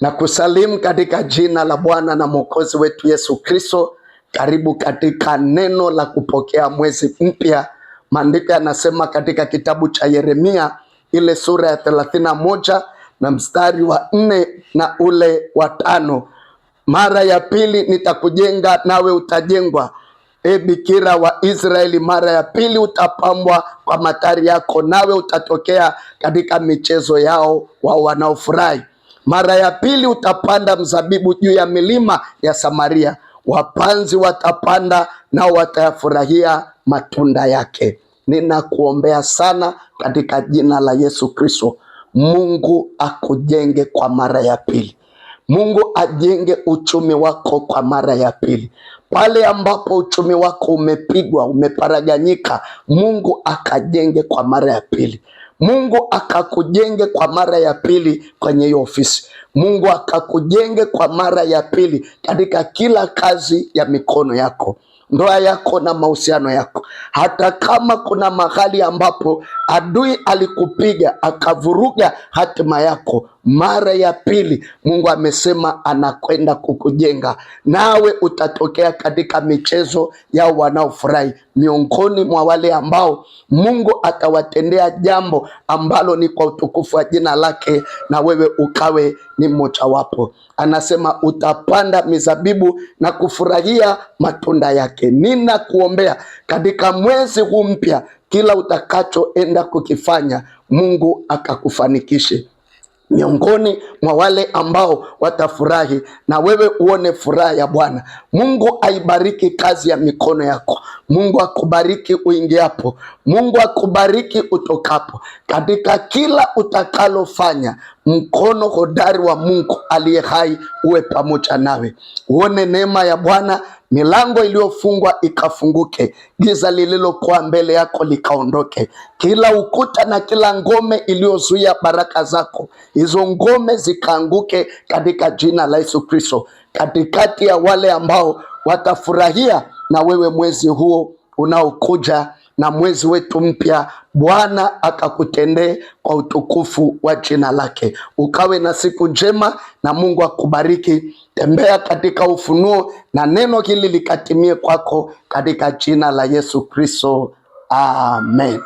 Na kusalimu katika jina la Bwana na Mwokozi wetu Yesu Kristo. Karibu katika neno la kupokea mwezi mpya. Maandiko yanasema katika kitabu cha Yeremia ile sura ya 31 na mstari wa 4 na ule wa 5. Mara ya pili nitakujenga nawe utajengwa, e Bikira wa Israeli, mara ya pili utapambwa kwa matari yako, nawe utatokea katika michezo yao wao wanaofurahi. Mara ya pili utapanda mzabibu juu ya milima ya Samaria, wapanzi watapanda nao watayafurahia matunda yake. Ninakuombea sana katika jina la Yesu Kristo, Mungu akujenge kwa mara ya pili. Mungu ajenge uchumi wako kwa mara ya pili. Pale ambapo uchumi wako umepigwa, umeparaganyika, Mungu akajenge kwa mara ya pili. Mungu akakujenge kwa mara ya pili kwenye hiyo ofisi. Mungu akakujenge kwa mara ya pili katika kila kazi ya mikono yako, ndoa yako na mahusiano yako. Hata kama kuna mahali ambapo adui alikupiga akavuruga hatima yako, mara ya pili Mungu amesema anakwenda kukujenga, nawe utatokea katika michezo yao wanaofurahi, miongoni mwa wale ambao Mungu atawatendea jambo ambalo ni kwa utukufu wa jina lake, na wewe ukawe ni mmoja wapo. Anasema utapanda mizabibu na kufurahia matunda yake. Ninakuombea katika mwezi huu mpya, kila utakachoenda kukifanya Mungu akakufanikishe miongoni mwa wale ambao watafurahi, na wewe uone furaha ya Bwana. Mungu aibariki kazi ya mikono yako. Mungu akubariki uingiapo. Mungu akubariki utokapo. Katika kila utakalofanya, mkono hodari wa Mungu aliye hai uwe pamoja nawe. Uone neema ya Bwana, milango iliyofungwa ikafunguke, giza lililokuwa mbele yako likaondoke. Kila ukuta na kila ngome iliyozuia baraka zako, hizo ngome zikaanguke katika jina la Yesu Kristo. Katikati ya wale ambao watafurahia na wewe mwezi huo unaokuja na mwezi wetu mpya, Bwana akakutendee kwa utukufu wa jina lake. Ukawe na siku njema na Mungu akubariki. Tembea katika ufunuo na neno hili likatimie kwako katika jina la Yesu Kristo. Amen.